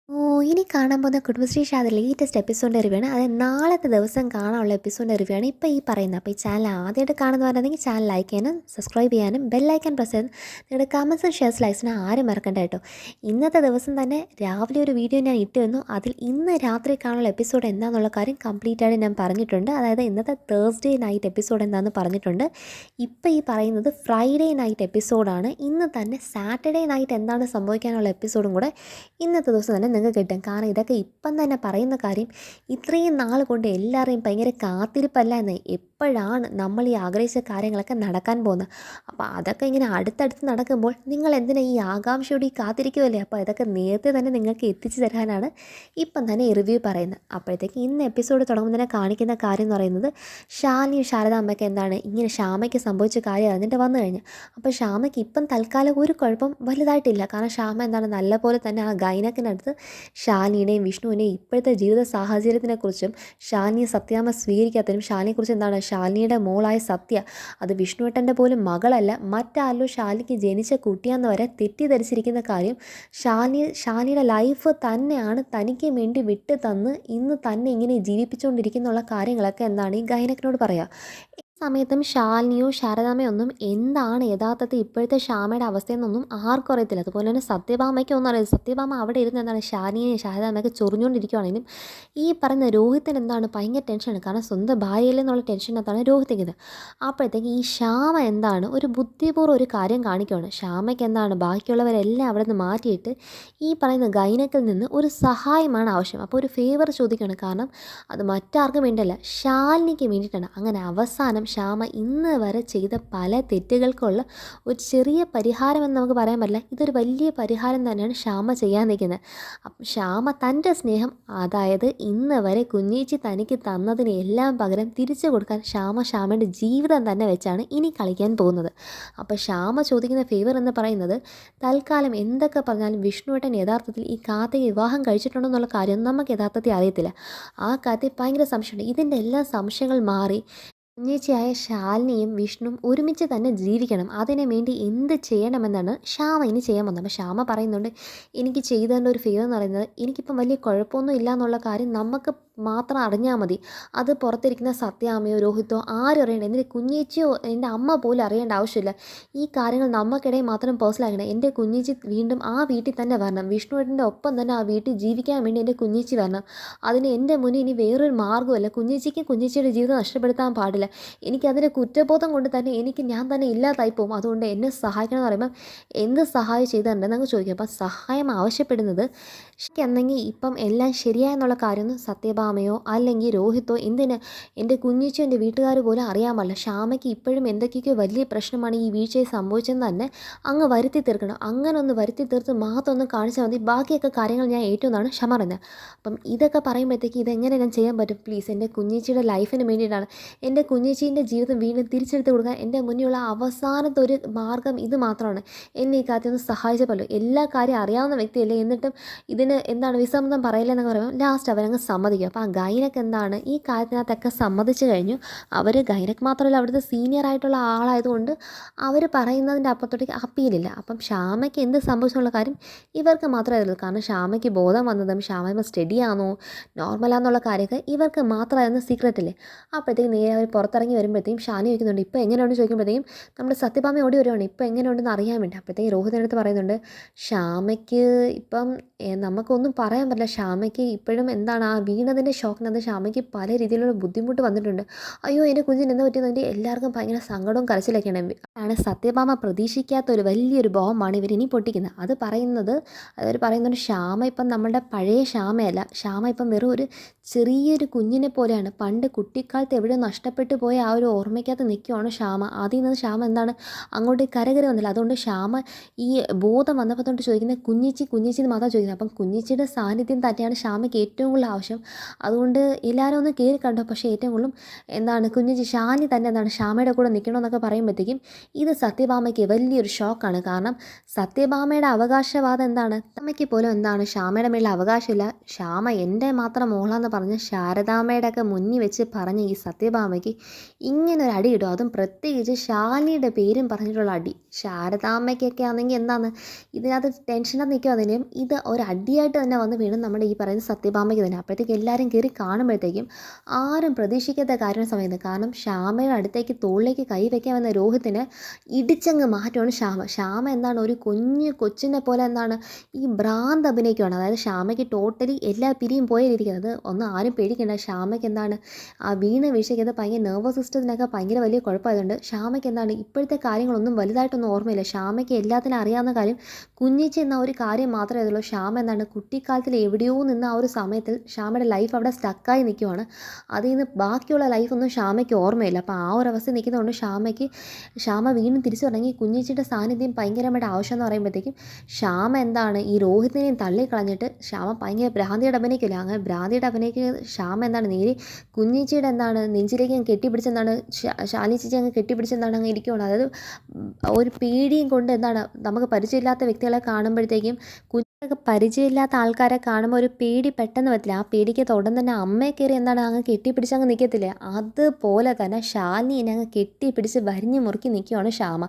ഇനി കാണാൻ പോകുന്ന കുടുംബശ്രീ ഷാദിലെ ലേറ്റസ്റ്റ് എപ്പിസോഡിൻ്റെ റിവ്യൂയാണ്. അത് നാളത്തെ ദിവസം കാണാനുള്ള എപ്പിസോഡിൻ്റെ റിവ്യൂയാണ് ഇപ്പോൾ ഈ പറയുന്നത്. അപ്പോൾ ഈ ചാനൽ ആദ്യമായിട്ട് കാണുന്ന പറഞ്ഞിട്ടുണ്ടെങ്കിൽ ചാനൽ ലൈക്ക് ചെയ്യാനും സബ്സ്ക്രൈബ് ചെയ്യാനും ബെല്ലൈക്കൻ പ്രസ് ചെയ്ത് നിങ്ങളുടെ കമൻസും ഷെയർസ് ലൈക്സിന് ആരും മറക്കണ്ട കേട്ടോ. ഇന്നത്തെ ദിവസം തന്നെ രാവിലെ ഒരു വീഡിയോ ഞാൻ ഇട്ട് വന്നു. അതിൽ ഇന്ന് രാത്രി കാണാനുള്ള എപ്പിസോഡ് എന്താണെന്നുള്ള കാര്യം കംപ്ലീറ്റ് ആയിട്ട് ഞാൻ പറഞ്ഞിട്ടുണ്ട്. അതായത് ഇന്നത്തെ തേഴ്സ്ഡേ നൈറ്റ് എപ്പിസോഡ് എന്താണെന്ന് പറഞ്ഞിട്ടുണ്ട്. ഇപ്പോൾ ഈ പറയുന്നത് ഫ്രൈഡേ നൈറ്റ് എപ്പിസോഡാണ്. ഇന്ന് തന്നെ സാറ്റർഡേ നൈറ്റ് എന്താണ് സംഭവിക്കാനുള്ള എപ്പിസോഡും കൂടെ ഇന്നത്തെ ദിവസം തന്നെ നിങ്ങൾക്ക് കിട്ടും. കാരണം ഇതൊക്കെ ഇപ്പം തന്നെ പറയുന്ന കാര്യം ഇത്രയും നാൾ കൊണ്ട് എല്ലാവരെയും ഭയങ്കര കാത്തിരിപ്പല്ല എന്ന് എപ്പോഴാണ് നമ്മൾ ഈ ആഗ്രഹിച്ച കാര്യങ്ങളൊക്കെ നടക്കാൻ പോകുന്നത്. അപ്പോൾ അതൊക്കെ ഇങ്ങനെ അടുത്തടുത്ത് നടക്കുമ്പോൾ നിങ്ങൾ എന്തിനാ ഈ ആകാംക്ഷയോടെ ഈ കാത്തിരിക്കുമല്ലേ. അപ്പോൾ ഇതൊക്കെ നേരത്തെ തന്നെ നിങ്ങൾക്ക് എത്തിച്ചു തരാനാണ് ഇപ്പം തന്നെ ഈ റിവ്യൂ പറയുന്നത്. അപ്പോഴത്തേക്ക് ഇന്ന് എപ്പിസോഡ് തുടങ്ങുമ്പോൾ തന്നെ കാണിക്കുന്ന കാര്യം എന്ന് പറയുന്നത് ശാലിനിയും ശാരദാമ്മയ്ക്ക് എന്താണ് ഇങ്ങനെ ശ്യാമയ്ക്ക് സംഭവിച്ച കാര്യം അറിഞ്ഞിട്ട് വന്നു കഴിഞ്ഞു. അപ്പോൾ ശ്യാമയ്ക്ക് ഇപ്പം തൽക്കാലം ഒരു കുഴപ്പം വലുതായിട്ടില്ല. കാരണം ശ്യാമ എന്താണ് നല്ലപോലെ തന്നെ ആ ഗൈനക്കിനടുത്ത് ശാലിനിയുടെയും വിഷ്ണുവിൻ്റെയും ഇപ്പോഴത്തെ ജീവിത സാഹചര്യത്തിനെക്കുറിച്ചും ശാലിനിയെ സത്യാമ്മ സ്വീകരിക്കാത്തതിനും ശാലിനിയെക്കുറിച്ച് എന്താണ് ശാലിനിയുടെ മോളായ സത്യ അത് വിഷ്ണുവേട്ടൻ്റെ പോലും മകളല്ല മറ്റാരോ ശാലിനിക്ക് ജനിച്ച കുട്ടിയാന്ന് വരെ തെറ്റിദ്ധരിച്ചിരിക്കുന്ന കാര്യം ശാലിനിയുടെ ലൈഫ് തന്നെയാണ് തനിക്ക് വേണ്ടി വിട്ട് തന്ന് ഇന്ന് തന്നെ ഇങ്ങനെ ജീവിപ്പിച്ചുകൊണ്ടിരിക്കുന്നുള്ള കാര്യങ്ങളൊക്കെ എന്താണ് ഈ ഗൈനക്കിനോട് പറയുക. സമയത്തും ശാലിനിയോ ശാരദാമ്മയോ ഒന്നും എന്താണ് യഥാർത്ഥത്തിൽ ഇപ്പോഴത്തെ ശ്യാമയുടെ അവസ്ഥയെന്നൊന്നും ആർക്കും അറിയത്തില്ല. അതുപോലെ തന്നെ സത്യഭാമയ്ക്ക് ഒന്നും അറിയില്ല. സത്യഭാമ അവിടെ ഇരുന്ന് എന്താണ് ശാലിനിയെ ശാരദാമ്മയൊക്കെ ചൊറിഞ്ഞുകൊണ്ടിരിക്കുകയാണെങ്കിലും ഈ പറയുന്ന രോഹിത്തിന് എന്താണ് ഭയങ്കര ടെൻഷനാണ്. കാരണം സ്വന്തം ഭാര്യയിൽ നിന്നുള്ള ടെൻഷനകത്താണ് രോഹിത്തിക്കുന്നത്. അപ്പോഴത്തേക്ക് ഈ ശ്യാമ എന്താണ് ഒരു ബുദ്ധിപൂർവ്വം ഒരു കാര്യം കാണിക്കുകയാണ്. ശ്യാമയ്ക്ക് എന്താണ് ബാക്കിയുള്ളവരെല്ലാം അവിടെ നിന്ന് മാറ്റിയിട്ട് ഈ പറയുന്ന ഗൈനക്കിൽ നിന്ന് ഒരു സഹായമാണ് ആവശ്യം. അപ്പോൾ ഒരു ഫേവർ ചോദിക്കുകയാണ്. കാരണം അത് മറ്റാർക്കും വേണ്ടിയല്ല ശാലിനിക്ക് വേണ്ടിയിട്ടാണ്. അങ്ങനെ അവസാനം ശ്യാമ ഇന്ന് വരെ ചെയ്ത പല തെറ്റുകൾക്കുള്ള ഒരു ചെറിയ പരിഹാരമെന്ന് നമുക്ക് പറയാൻ പറ്റില്ല. ഇതൊരു വലിയ പരിഹാരം തന്നെയാണ് ശ്യാമ ചെയ്യാൻ നിൽക്കുന്നത്. അപ്പം ശ്യാമ തൻ്റെ സ്നേഹം അതായത് ഇന്ന് വരെ കുഞ്ഞേച്ചി തനിക്ക് തന്നതിന് എല്ലാം പകരം തിരിച്ചു കൊടുക്കാൻ ശ്യാമയുടെ ജീവിതം തന്നെ വെച്ചാണ് ഇനി കളിക്കാൻ പോകുന്നത്. അപ്പോൾ ശ്യാമ ചോദിക്കുന്ന ഫേവർ എന്ന് പറയുന്നത് തൽക്കാലം എന്തൊക്കെ പറഞ്ഞാലും വിഷ്ണുവേട്ടൻ യഥാർത്ഥത്തിൽ ഈ കാർത്തിക വിവാഹം കഴിച്ചിട്ടുണ്ടോ എന്നുള്ള കാര്യം നമുക്ക് യഥാർത്ഥത്തിൽ അറിയത്തില്ല. ആ കാര്യത്തിൽ ഭയങ്കര സംശയമുണ്ട്. ഇതിൻ്റെ എല്ലാ സംശയങ്ങൾ മാറി കുഞ്ഞേച്ചിയായ ശാലിനിയും വിഷ്ണുവും ഒരുമിച്ച് തന്നെ ജീവിക്കണം. അതിനു വേണ്ടി എന്ത് ചെയ്യണമെന്നാണ് ശ്യാമ ഇനി ചെയ്യാൻ വന്നത്. അപ്പോൾ ശ്യാമ പറയുന്നുണ്ട് എനിക്ക് ചെയ്തതിൻ്റെ ഒരു ഫേവർ എന്ന് പറയുന്നത് എനിക്കിപ്പം വലിയ കുഴപ്പമൊന്നും ഇല്ല എന്നുള്ള കാര്യം നമുക്ക് മാത്രം അറിഞ്ഞാൽ മതി. അത് പുറത്തിരിക്കുന്ന സത്യാമ്മയോ രോഹിത്തോ ആരും അറിയണ്ട. എൻ്റെ കുഞ്ഞേച്ചിയോ എൻ്റെ അമ്മ പോലും അറിയേണ്ട ആവശ്യമില്ല. ഈ കാര്യങ്ങൾ നമുക്കിടയിൽ മാത്രം പേഴ്സണലാക്കണം. എൻ്റെ കുഞ്ഞേച്ചി വീണ്ടും ആ വീട്ടിൽ തന്നെ വരണം. വിഷ്ണുവേട്ടൻ്റെ ഒപ്പം തന്നെ ആ വീട്ടിൽ ജീവിക്കാൻ വേണ്ടി എൻ്റെ കുഞ്ഞേച്ചി വരണം. അതിന് എൻ്റെ മുന്നിൽ ഇനി വേറൊരു മാർഗ്ഗമല്ല. കുഞ്ഞേച്ചിക്കും കുഞ്ഞേച്ചിയുടെ ജീവിതം നഷ്ടപ്പെടുത്താൻ പാടില്ല. എനിക്കതിൻ്റെ കുറ്റബോധം കൊണ്ട് തന്നെ ഞാൻ തന്നെ ഇല്ലാതായി പോകും. അതുകൊണ്ട് എന്നെ സഹായിക്കണം എന്ന് പറയുമ്പം എന്ത് സഹായം ചെയ്തിട്ടുണ്ടെന്ന് ഞങ്ങൾ ചോദിക്കും. അപ്പം സഹായം ആവശ്യപ്പെടുന്നത് എന്നെങ്കിൽ ഇപ്പം എല്ലാം ശരിയായെന്നുള്ള കാര്യമൊന്നും സത്യഭാമയോ അല്ലെങ്കിൽ രോഹിത്തോ എന്തിന് എൻ്റെ കുഞ്ഞിച്ചോ എൻ്റെ വീട്ടുകാർ പോലും അറിയാൻ പാടില്ല. ശ്യാമയ്ക്ക് ഇപ്പോഴും എന്തൊക്കെയൊക്കെ വലിയ പ്രശ്നമാണ് ഈ വീഴ്ചയെ സംഭവിച്ചെന്ന് തന്നെ അങ്ങ് വരുത്തി തീർക്കണം. അങ്ങനെ ഒന്ന് വരുത്തി തീർത്ത് മാത്രം ഒന്ന് കാണിച്ചാൽ മതി. ബാക്കിയൊക്കെ കാര്യങ്ങൾ ഞാൻ ഏറ്റവുമെന്നാണ് ക്ഷമ പറയുന്നത്. അപ്പം ഇതൊക്കെ പറയുമ്പോഴത്തേക്ക് ഇതെങ്ങനെ ഞാൻ ചെയ്യാൻ പറ്റും? പ്ലീസ് എൻ്റെ കുഞ്ഞിച്ചിയുടെ ലൈഫിന് വേണ്ടിയിട്ടാണ്. എൻ്റെ കുഞ്ഞേച്ചീൻ്റെ ജീവിതം വീണ്ടും തിരിച്ചെടുത്ത് കൊടുക്കാൻ എൻ്റെ മുന്നിലുള്ള അവസാനത്തെ ഒരു മാർഗ്ഗം ഇത് മാത്രമാണ്. എന്നെ ഈ കാര്യത്തിൽ ഒന്ന് സഹായിച്ച പോലെ എല്ലാ കാര്യം അറിയാവുന്ന വ്യക്തിയല്ലേ, എന്നിട്ടും ഇതിന് എന്താണ് വിസമ്മതം പറയില്ലെന്നൊക്കെ പറയുമ്പോൾ ലാസ്റ്റ് അവരങ്ങ് സമ്മതിക്കും. അപ്പോൾ ആ ഗൈനക്ക് എന്താണ് ഈ കാര്യത്തിനകത്തൊക്കെ സമ്മതിച്ചു കഴിഞ്ഞു. അവർ ഗൈനക്ക് മാത്രമല്ല അവിടുത്തെ സീനിയർ ആയിട്ടുള്ള ആളായതുകൊണ്ട് അവർ പറയുന്നതിൻ്റെ അപ്പുറത്തോട്ടേക്ക് അപ്പീലില്ല. അപ്പം ശ്യാമയ്ക്ക് എന്ത് സംഭവിച്ചുള്ള കാര്യം ഇവർക്ക് മാത്രമേ അറിയുള്ളൂ. കാരണം ശ്യാമയ്ക്ക് ബോധം വന്നതും ശ്യാമ സ്റ്റഡി ആണോ നോർമലാന്നുള്ള കാര്യമൊക്കെ ഇവർക്ക് മാത്രമായിരുന്ന സീക്രറ്റല്ലേ. അപ്പോഴത്തേക്ക് നേരെ അവർ പുറത്തിറങ്ങി വരുമ്പോഴത്തേക്കും ഷാനി ചോദിക്കുന്നുണ്ട് ഇപ്പോൾ എങ്ങനെയുണ്ട് ചോദിക്കുമ്പോഴത്തേക്കും നമ്മുടെ സത്യഭാമ ഓടി വരുവാണ് ഇപ്പോൾ എങ്ങനെയുണ്ടെന്ന് അറിയാൻ വേണ്ടി. അപ്പോഴത്തേക്കും രോഹിതിനടുത്ത് പറയുന്നുണ്ട് ശ്യാമയ്ക്ക് ഇപ്പം നമുക്കൊന്നും പറയാൻ പറ്റില്ല. ശ്യാമയ്ക്ക് ഇപ്പോഴും എന്താണ് ആ വീണതിൻ്റെ ഷോക്കിനകത്ത് ശ്യാമയ്ക്ക് പല രീതിയിലുള്ള ബുദ്ധിമുട്ട് വന്നിട്ടുണ്ട്. അയ്യോ എൻ്റെ കുഞ്ഞിന് എന്താ പറ്റിയെന്ന് എല്ലാവർക്കും ഭയങ്കര സങ്കടവും കരച്ചിലൊക്കെയാണ്. ആണ് സത്യഭാമ പ്രതീക്ഷിക്കാത്ത ഒരു വലിയൊരു ബോംബാണ് ഇവരിനി പൊട്ടിക്കുന്നത്. അത് പറയുന്നത് അവർ പറയുന്നുണ്ട് ശ്യാമ ഇപ്പം നമ്മളുടെ പഴയ ശ്യാമയല്ല. ശ്യാമ ഇപ്പം വെറും ഒരു ചെറിയൊരു കുഞ്ഞിനെ പോലെയാണ്. പണ്ട് കുട്ടിക്കാലത്ത് എവിടെ നഷ്ടപ്പെട്ടു പോയ ആ ഒരു ഓർമ്മയ്ക്കകത്ത് നിൽക്കുവാണ് ശ്യാമ. അതിൽ നിന്ന് ശ്യാമ എന്താണ് അങ്ങോട്ട് കരകയറി വന്നില്ല. അതുകൊണ്ട് ശ്യാമ ഈ ബോധം വന്നപ്പോൾ തൊട്ട് ചോദിക്കുന്നത് കുഞ്ഞിച്ചി എന്ന് മാത്രം ചോദിക്കുന്നത്. അപ്പം കുഞ്ഞിച്ചിയുടെ സാന്നിധ്യം തന്നെയാണ് ശ്യാമയ്ക്ക് ഏറ്റവും കൂടുതൽ ആവശ്യം. അതുകൊണ്ട് എല്ലാവരും ഒന്ന് കയറി കണ്ടോ. പക്ഷേ ഏറ്റവും കൂടുതലും എന്താണ് കുഞ്ഞിച്ചി ഷാനി തന്നെ എന്താണ് ശ്യാമയുടെ കൂടെ നിൽക്കണമെന്നൊക്കെ പറയുമ്പോഴത്തേക്കും ഇത് സത്യഭാമയ്ക്ക് വലിയൊരു ഷോക്കാണ്. കാരണം സത്യഭാമയുടെ അവകാശവാദം എന്താണ് അമ്മയ്ക്ക് പോലും എന്താണ് ശ്യാമയുടെ മേളിൽ അവകാശമില്ല. ശ്യാമ എൻ്റെ മാത്രം മോളാന്ന് പറഞ്ഞ് ശാരദാമ്മയുടെ ഒക്കെ മുന്നിൽ വെച്ച് പറഞ്ഞ ഈ സത്യഭാമയ്ക്ക് ഇങ്ങനൊരു അടി കിട്ടും. അതും പ്രത്യേകിച്ച് ശാലിനിയുടെ പേരും പറഞ്ഞിട്ടുള്ള അടി. ശാരദാമ്മയ്ക്കൊക്കെ ആണെങ്കിൽ എന്താണ് ഇതിനകത്ത് ടെൻഷനകത്ത് നിൽക്കും. അതിനും ഇത് ഒരു അടിയായിട്ട് തന്നെ വന്ന് വീണു നമ്മുടെ ഈ പറയുന്ന സത്യഭാമയ്ക്ക് തന്നെ. അപ്പോഴത്തേക്ക് എല്ലാവരും കയറി കാണുമ്പോഴത്തേക്കും ആരും പ്രതീക്ഷിക്കാത്ത കാര്യം സമയത്ത്, കാരണം ശ്യാമയുടെ അടുത്തേക്ക് തോളിലേക്ക് കൈ വയ്ക്കാൻ വന്ന രോഹിത്തിനെ ഇടിച്ചങ്ങ് മാറ്റുവാണ് ശ്യാമ. ശ്യാമ എന്താണ് ഒരു കൊച്ചിനെ പോലെ എന്താണ് ഈ ഭ്രാന്ത് അഭിനയിക്കുകയാണ്. അതായത് ശ്യാമയ്ക്ക് ടോട്ടലി എല്ലാ പിരിയും പോയിരിക്കുന്നത്. ഒന്നും ആരും പേടിക്കേണ്ട. ശ്യാമയ്ക്ക് എന്താണ് ആ വീണ വീഴ്ചയ്ക്കത് ഭയങ്കര നെർവസ് സിസ്റ്റത്തിനൊക്കെ ഭയങ്കര വലിയ കുഴപ്പമായതുകൊണ്ട് ശ്യാമയ്ക്ക് എന്താണ് ഇപ്പോഴത്തെ കാര്യങ്ങളൊന്നും വലുതായിട്ടൊന്നും ഓർമ്മയില്ല. ശ്യാമയ്ക്ക് എല്ലാത്തിനും അറിയാവുന്ന കാര്യം കുഞ്ഞിച്ച് എന്ന ഒരു കാര്യം മാത്രമേ ഉള്ളൂ. ശ്യാമ എന്താണ് കുട്ടിക്കാലത്തിൽ എവിടെയോ നിന്ന് ആ ഒരു സമയത്തിൽ ശ്യാമയുടെ ലൈഫ് അവിടെ സ്റ്റക്കായി നിൽക്കുവാണ്. അതിൽ നിന്ന് ബാക്കിയുള്ള ലൈഫൊന്നും ശ്യാമയ്ക്ക് ഓർമ്മയില്ല. അപ്പോൾ ആ ഒരു അവസ്ഥ നിൽക്കുന്നതുകൊണ്ട് ശ്യാമ വീണ്ടും തിരിച്ചു തുടങ്ങി. കുഞ്ഞിച്ചിയുടെ സാന്നിധ്യം ഭയങ്കരമായിട്ട് ആവശ്യം എന്ന് പറയുമ്പോഴത്തേക്കും ശ്യാമ എന്താണ് ഈ രോഹിത്തിനെയും തള്ളിക്കളഞ്ഞിട്ട് ശ്യാമ ഭയങ്കര ഭ്രാന്തിയുടെ അഭിനയിക്കില്ല. അങ്ങനെ ഭ്രാന്തിയുടെ അഭിനയിക്കുക ശ്യാമ എന്താണ് നേരെ കുഞ്ഞിച്ചിയുടെ എന്താണ് നെഞ്ചിലേക്ക് അങ്ങ് കെട്ടിപ്പിടിച്ചെന്താണ് ശാലിനി ചേച്ചി അങ്ങ് കെട്ടിപ്പിടിച്ചെന്താണ് അങ്ങ് ഇരിക്കുകയാണ്. അതായത് ഒരു പേടിയും കൊണ്ട് എന്താണ് നമുക്ക് പരിചയമില്ലാത്ത വ്യക്തികളെ കാണുമ്പോഴത്തേക്കും കുഞ്ഞൊക്കെ പരിചയമില്ലാത്ത ആൾക്കാരെ കാണുമ്പോൾ ഒരു പേടി പെട്ടെന്ന് പറ്റില്ല. ആ പേടിക്ക് ഉടൻ തന്നെ അമ്മയെ കയറി എന്താണ് അങ്ങ് കെട്ടിപ്പിടിച്ച് അങ്ങ് നിൽക്കത്തില്ലേ, അതുപോലെ തന്നെ ശാലിനിനെ അങ്ങ് കെട്ടിപ്പിടിച്ച് വരിഞ്ഞു മുറുക്കി നിൽക്കുകയാണ് ശ്യാമ.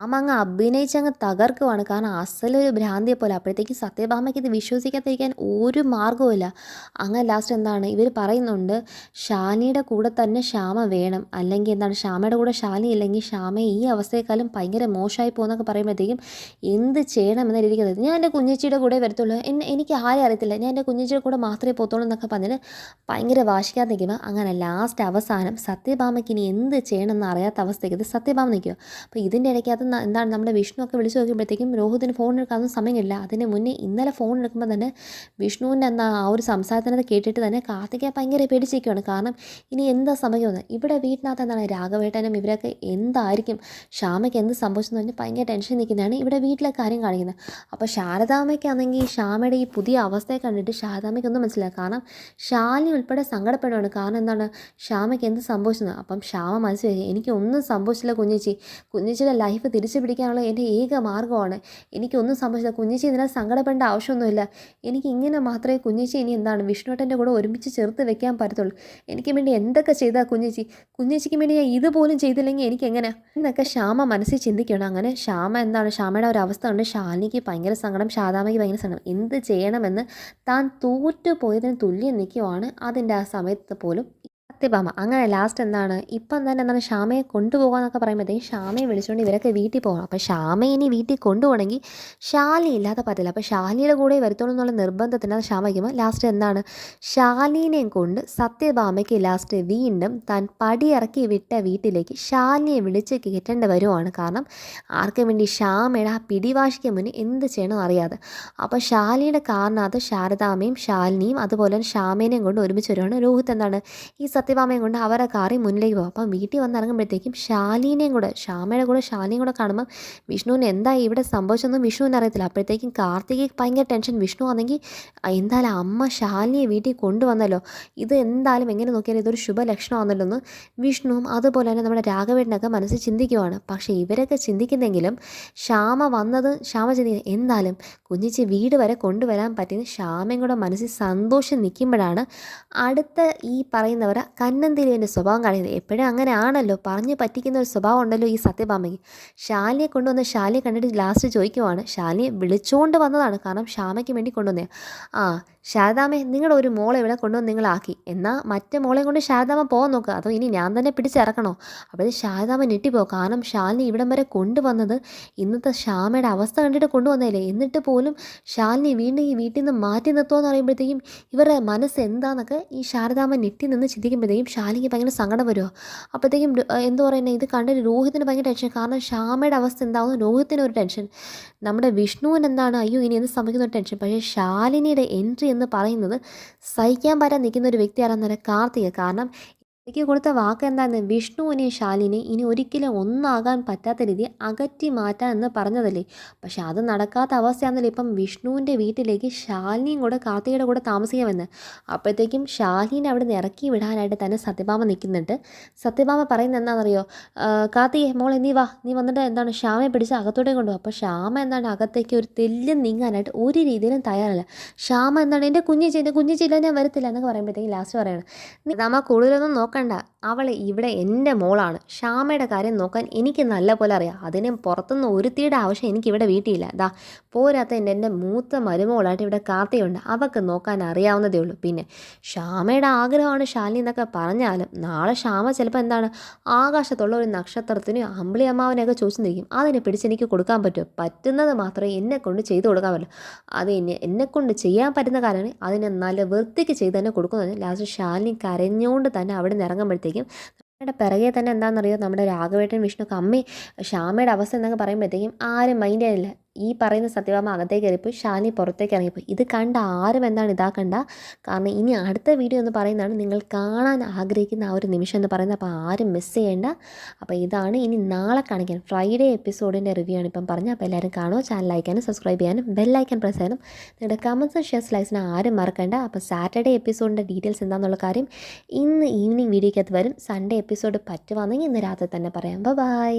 അങ്ങ് അഭിനയിച്ചങ്ങ് തകർക്കുവാണ്. കാരണം അസലൊരു ഭ്രാന്തിയെ പോലെ. അപ്പോഴത്തേക്ക് സത്യഭാമയ്ക്ക് ഇത് വിശ്വസിക്കാതിരിക്കാൻ ഒരു മാർഗ്ഗവുമില്ല. അങ്ങനെ ലാസ്റ്റ് എന്താണ് ഇവർ പറയുന്നുണ്ട്, ഷാനിയുടെ കൂടെ തന്നെ ശ്യാമ വേണം, അല്ലെങ്കിൽ എന്താണ് ശ്യാമയുടെ കൂടെ ഷാനി ഇല്ലെങ്കിൽ ശ്യാമയെ ഈ അവസ്ഥയെക്കാളും ഭയങ്കര മോശമായി പോകുന്നൊക്കെ പറയുമ്പോഴത്തേക്കും എന്ത് ചെയ്യണം എന്ന രീതിക്ക് ഞാൻ എൻ്റെ കുഞ്ഞച്ചിയുടെ കൂടെ വരത്തുള്ളൂ, എനിക്ക് ആരും അറിയത്തില്ല, ഞാൻ എൻ്റെ കുഞ്ഞച്ചിയുടെ കൂടെ മാത്രമേ പോത്തുള്ളൂ എന്നൊക്കെ പറഞ്ഞിട്ട് ഭയങ്കര വാശിക്കാതെ നിൽക്കുമ്പോൾ അങ്ങനെ ലാസ്റ്റ് അവസാനം സത്യഭാമയ്ക്ക് ഇനി എന്ത് ചെയ്യണമെന്ന് അറിയാത്ത അവസ്ഥയ്ക്ക് സത്യഭാമ നിൽക്കുക. അപ്പോൾ ഇതിൻ്റെ ഇടയ്ക്കകത്ത് എന്താണ് നമ്മുടെ വിഷ്ണു ഒക്കെ വിളിച്ചു നോക്കുമ്പോഴത്തേക്കും രോഹിത്തിന് ഫോൺ എടുക്കാനൊന്നും സമയമില്ല. അതിന് മുന്നേ ഇന്നലെ ഫോൺ എടുക്കുമ്പോൾ തന്നെ വിഷ്ണുവിൻ്റെ ആ ഒരു സംസാരത്തിനത് കേട്ടിട്ട് തന്നെ കാർത്തിക ഭയങ്കര പേടിച്ചിരിക്കുകയാണ്. കാരണം ഇനി എന്താ സംഭവിക്കുന്നത് ഇവിടെ വീട്ടിനകത്ത് എന്താണ് രാഘവേട്ടനും ഇവരൊക്കെ എന്തായിരിക്കും ശ്യാമയ്ക്ക് എന്ത് സംഭവിച്ചെന്ന് പറഞ്ഞാൽ ഭയങ്കര ടെൻഷൻ നിൽക്കുന്നതാണ് ഇവിടെ വീട്ടിലെ കാര്യം കാണിക്കുന്നത്. അപ്പോൾ ശാരദാമ്മയ്ക്കാണെങ്കിൽ ശ്യാമയുടെ ഈ പുതിയ അവസ്ഥയെ കണ്ടിട്ട് ശാരദാമ്മയ്ക്കൊന്നും മനസ്സിലായി. കാരണം ശാലിനി ഉൾപ്പെടെ സങ്കടപ്പെടുകയാണ്. കാരണം എന്താണ് ശ്യാമയ്ക്ക് എന്ത് സംഭവിച്ചത്. അപ്പം ശ്യാമ മനസ്സിലായി എനിക്കൊന്നും സംഭവിച്ചില്ല, കുഞ്ഞിച്ചിയുടെ ലൈഫ് തിരിച്ചു പിടിക്കാനുള്ള എൻ്റെ ഏക മാർഗ്ഗമാണ്, എനിക്കൊന്നും സംഭവിച്ചില്ല, കുഞ്ഞിച്ചി ഇതിനകത്ത് സങ്കടപ്പെടേണ്ട ആവശ്യമൊന്നുമില്ല, എനിക്ക് ഇങ്ങനെ മാത്രമേ കുഞ്ഞിച്ചി ഇനി എന്താണ് വിഷ്ണുവേട്ടൻ്റെ കൂടെ ഒരുമിച്ച് ചേർത്ത് വെക്കാൻ പറ്റത്തുള്ളൂ, എനിക്ക് വേണ്ടി എന്തൊക്കെ ചെയ്താൽ കുഞ്ഞിച്ചിക്ക് വേണ്ടി ഞാൻ ഇതുപോലും ചെയ്തില്ലെങ്കിൽ എനിക്കെങ്ങനെ എന്നൊക്കെ ശ്യാമ മനസ്സിൽ ചിന്തിക്കണം. അങ്ങനെ ശ്യാമ എന്താണ് ശ്യാമയുടെ ഒരു അവസ്ഥ കൊണ്ട് ശാലിനിക്ക് ഭയങ്കര സങ്കടം, ശാരദാമ്മയ്ക്ക് ഭയങ്കര സങ്കടം, എന്ത് ചെയ്യണമെന്ന് താൻ തോറ്റുപോയതിന് തുല്യം നിൽക്കുവാണ് അതിൻ്റെ ആ സമയത്ത് പോലും സത്യഭാമ. അങ്ങനെ ലാസ്റ്റ് എന്താണ് ഇപ്പം തന്നെ എന്താണ് ശ്യാമയെ കൊണ്ടുപോകാമെന്നൊക്കെ പറയുമ്പോഴത്തേക്കും ശ്യാമയെ വിളിച്ചുകൊണ്ട് ഇവരൊക്കെ വീട്ടിൽ പോകണം. അപ്പോൾ ശ്യാമയെ ഇനി വീട്ടിൽ കൊണ്ടുപോകണമെങ്കിൽ ശാലിനി ഇല്ലാതെ പറ്റില്ല. അപ്പോൾ ശാലിനിയുടെ കൂടെ വരുത്തോളൂ എന്നുള്ള നിർബന്ധത്തിന് അത് ശ്യാമ വയ്ക്കുമ്പോൾ ലാസ്റ്റ് എന്താണ് ശാലിനിയെയും കൊണ്ട് സത്യഭാമയ്ക്ക് ലാസ്റ്റ് വീണ്ടും താൻ പടിയിറക്കി വിട്ട വീട്ടിലേക്ക് ശാലിനിയെ വിളിച്ച് കയറ്റേണ്ടി വരുവാണ്. കാരണം ആർക്കും വേണ്ടി ശ്യാമയുടെ ആ പിടിവാശിക്ക് മുന്നിൽ എന്ത് ചെയ്യണമെന്ന് അറിയാതെ. അപ്പോൾ ശാലിനിയുടെ കാറിനകത്ത് ശാരദാമ്മയും ശാലിനിയും അതുപോലെ തന്നെ ശ്യാമേനെയും കൊണ്ട് ഒരുമിച്ച് വരുവാണ്. രോഹിത് എന്താണ് ഈ സത്യഭാമയും കൊണ്ട് അവരെ കാറിൽ മുന്നിലേക്ക് പോകും. അപ്പം വീട്ടിൽ വന്നിറങ്ങുമ്പോഴത്തേക്കും ശ്യാമയുടെ കൂടെ ശാലിനിയും കൂടെ കാണുമ്പോൾ വിഷ്ണുവിന് എന്താ ഇവിടെ സംഭവിച്ചൊന്നും വിഷ്ണുവിന് അറിയത്തില്ല. അപ്പോഴത്തേക്കും കാർത്തികയ്ക്ക് ഭയങ്കര ടെൻഷൻ. വിഷ്ണു ആണെങ്കിൽ എന്തായാലും അമ്മ ശാലിനിയെ വീട്ടിൽ കൊണ്ടുവന്നല്ലോ, ഇത് എന്തായാലും എങ്ങനെ നോക്കിയാലും ഇതൊരു ശുഭലക്ഷണമാണല്ലോ എന്ന് വിഷ്ണുവും അതുപോലെ തന്നെ നമ്മുടെ രാഘവേട്ടനൊക്കെ മനസ്സിൽ ചിന്തിക്കുവാണ്. പക്ഷേ ഇവരൊക്കെ ചിന്തിക്കുന്നെങ്കിലും ശ്യാമ ചിന്തിക്കുന്നത് എന്തായാലും കുഞ്ഞിച്ച് വീട് വരെ കൊണ്ടുവരാൻ പറ്റിയെന്ന് ശ്യാമയും കൂടെ മനസ്സിൽ സന്തോഷം നിൽക്കുമ്പോഴാണ് അടുത്ത ഈ പറയുന്നവർ കന്നന്തിരിവിൻ്റെ സ്വഭാവം കാണിക്കുന്നത്. എപ്പോഴും അങ്ങനെ ആണല്ലോ, പറഞ്ഞു പറ്റിക്കുന്ന ഒരു സ്വഭാവം ഉണ്ടല്ലോ ഈ സത്യഭാമയ്ക്ക്. ശാലിനിയെ കൊണ്ടുവന്ന് ശാലിനിയെ കണ്ടിട്ട് ലാസ്റ്റ് ചോദിക്കുവാണ്, ശാലിനിയെ വിളിച്ചുകൊണ്ട് വന്നതാണ്, കാരണം ശ്യാമയ്ക്ക് വേണ്ടി കൊണ്ടുവന്നേ. ശാരദാമ്മേ നിങ്ങളുടെ ഒരു മോളെ ഇവിടെ കൊണ്ടുവന്ന് നിങ്ങളാക്കി, എന്നാൽ മറ്റേ മോളെ കൊണ്ട് ശാരദാമ്മ പോകാൻ നോക്കുക, അതോ ഇനി ഞാൻ തന്നെ പിടിച്ചിറക്കണോ. അപ്പോൾ ശാരദാമ്മ ഞെട്ടിപ്പോകും. കാരണം ശാലിനി ഇവിടം വരെ കൊണ്ടുവന്നത് ഇന്നത്തെ ശ്യാമയുടെ അവസ്ഥ കണ്ടിട്ട് കൊണ്ടുവന്നതല്ലേ, എന്നിട്ട് പോലും ശാലിനി വീണ്ടും ഈ വീട്ടിൽ നിന്ന് മാറ്റി നിർത്തുമെന്ന് പറയുമ്പോഴത്തേക്കും ഇവരുടെ മനസ്സ് എന്താണെന്നൊക്കെ ഈ ശാരദാമ്മ ഞെട്ടി നിന്ന് ചിന്തിക്കുമ്പോഴത്തേക്കും ശാലിനിക്ക് ഭയങ്കര സങ്കടം വരുമോ. അപ്പോഴത്തേക്കും എന്താ പറയുന്നത് ഇത് കണ്ടിട്ട് രോഹിത്തിന് ഭയങ്കര ടെൻഷൻ. കാരണം ശ്യാമയുടെ അവസ്ഥ എന്താകുന്നു രോഹിത്തിന് ഒരു ടെൻഷൻ, നമ്മുടെ വിഷ്ണുവിന് എന്താണ് അയ്യോ ഇനി എന്ത് സംഭവിക്കുന്ന ഒരു ടെൻഷൻ. പക്ഷേ ശാലിനിയുടെ എൻട്രി എന്ന് പറയുന്നത് സഹിക്കാൻ പറ്റാൻ നിൽക്കുന്ന ഒരു വ്യക്തിയാണെന്ന് കാർത്തിക. കാരണം എനിക്ക് കൊടുത്ത വാക്ക് എന്താന്ന് വിഷ്ണുവിനെയും ശാലിനി ഇനി ഒരിക്കലും ഒന്നാകാൻ പറ്റാത്ത രീതി അകറ്റി മാറ്റാൻ എന്ന് പറഞ്ഞതല്ലേ. പക്ഷെ അത് നടക്കാത്ത അവസ്ഥയാണെന്നല്ലേ ഇപ്പം വിഷ്ണുവിൻ്റെ വീട്ടിലേക്ക് ശാലിനിയും കൂടെ കാർത്തികയുടെ കൂടെ താമസിക്കാമെന്ന്. അപ്പോഴത്തേക്കും ശാലിനിനെ അവിടെ നിന്ന് ഇറക്കി വിടാനായിട്ട് തന്നെ സത്യഭാമ നിൽക്കുന്നുണ്ട്. സത്യഭാമ പറയുന്നത് എന്താണെന്നറിയോ, കാർത്തികേ മോളെ നീ വാ, നീ വന്നിട്ട് എന്താണ് ശ്യാമയെ പിടിച്ച് അകത്തോട്ടേ കൊണ്ടുപോകും. അപ്പോൾ ശ്യാമ എന്താണ് അകത്തേക്ക് ഒരു തെല്ലും നീങ്ങാനായിട്ട് ഒരു രീതിയിലും തയ്യാറല്ല. ശ്യാമ എന്താണ് എൻ്റെ കുഞ്ഞിച്ചില്ല ഞാൻ വരത്തില്ല എന്നൊക്കെ പറയുമ്പോഴത്തേക്കും ലാസ്റ്റ് പറയണം, നിതാമ്മ കൂടുതലൊന്നും നോക്കണ്ട, അവൾ ഇവിടെ എൻ്റെ മോളാണ്, ശ്യാമയുടെ കാര്യം നോക്കാൻ എനിക്ക് നല്ല പോലെ അറിയാം, അതിന് പുറത്തുനിന്ന് ഒരുത്തിയുടെ ആവശ്യം എനിക്കിവിടെ വീട്ടിലില്ല. ദാ പോരാത്ത എൻ്റെ മൂത്ത മരുമോളായിട്ട് ഇവിടെ കാർത്തിയുണ്ട്, അവൾക്ക് നോക്കാൻ അറിയാവുന്നതേ ഉള്ളൂ. പിന്നെ ശ്യാമയുടെ ആഗ്രഹമാണ് ശാലിനി എന്നൊക്കെ പറഞ്ഞാലും നാളെ ശ്യാമ ചിലപ്പോൾ എന്താണ് ആകാശത്തുള്ള ഒരു നക്ഷത്രത്തിനും അമ്പിളി അമ്മാവനെയൊക്കെ ചോദിച്ചിരിക്കും, അതിനെ പിടിച്ചെനിക്ക് കൊടുക്കാൻ പറ്റുമോ? പറ്റുന്നത് മാത്രമേ എന്നെക്കൊണ്ട് ചെയ്തു കൊടുക്കാൻ പറ്റൂ. അത് എന്നെക്കൊണ്ട് ചെയ്യാൻ പറ്റുന്ന കാര്യമാണ് അതിനെ നല്ല വൃത്തിക്ക് ചെയ്ത് തന്നെ കൊടുക്കുന്നത്. ലാസ്റ്റ് ശാലിനി കരഞ്ഞുകൊണ്ട് തന്നെ അവിടെ നിന്ന് ഇറങ്ങുമ്പോഴത്തേക്കും നമ്മുടെ പിറകെ തന്നെ എന്താണെന്നറിയോ, നമ്മുടെ രാഘവേട്ടൻ വിഷ്ണുക്ക് അമ്മേ ശ്യാമയുടെ അവസ്ഥ എന്നൊക്കെ പറയുമ്പോഴത്തേക്കും ആരും മൈൻഡ് ചെയ്യാനില്ല. ഈ പറയുന്ന സത്യഭാമ അകത്തേക്ക് കയറിപ്പോയി, ശാലിനി പുറത്തേക്ക് ഇറങ്ങിപ്പോയി. ഇത് കണ്ട ആരും എന്താണ് ഇതാക്കണ്ട, കാരണം ഇനി അടുത്ത വീഡിയോ എന്ന് പറയുന്നതാണ് നിങ്ങൾ കാണാൻ ആഗ്രഹിക്കുന്ന ആ ഒരു നിമിഷം എന്ന് പറയുന്നത്. അപ്പോൾ ആരും മിസ് ചെയ്യേണ്ട. അപ്പോൾ ഇതാണ് ഇനി നാളെ കാണിക്കാൻ ഫ്രൈഡേ എപ്പിസോഡിൻ്റെ റിവ്യൂ ആണ് ഇപ്പം പറഞ്ഞത്. അപ്പോൾ എല്ലാവരും കാണുമോ, ചാനൽ ലൈക്ക് ചെയ്യാനും സബ്സ്ക്രൈബ് ചെയ്യാനും ബെല്ലൈക്കൻ പ്രസ് ചെയ്യാനും നിങ്ങളുടെ കമൻസും ഷെയർസ് ലൈക്സിന് ആരും മറക്കണ്ട. അപ്പോൾ സാറ്റർഡേ എപ്പിസോഡിൻ്റെ ഡീറ്റെയിൽസ് എന്താണെന്നുള്ള കാര്യം ഇന്ന് ഈവനിങ് വീഡിയോയ്ക്കകത്ത് വരും. സൺഡേ എപ്പിസോഡ് പറ്റുവാണെങ്കിൽ ഇന്ന് രാത്രി തന്നെ പറയാം. ബൈ.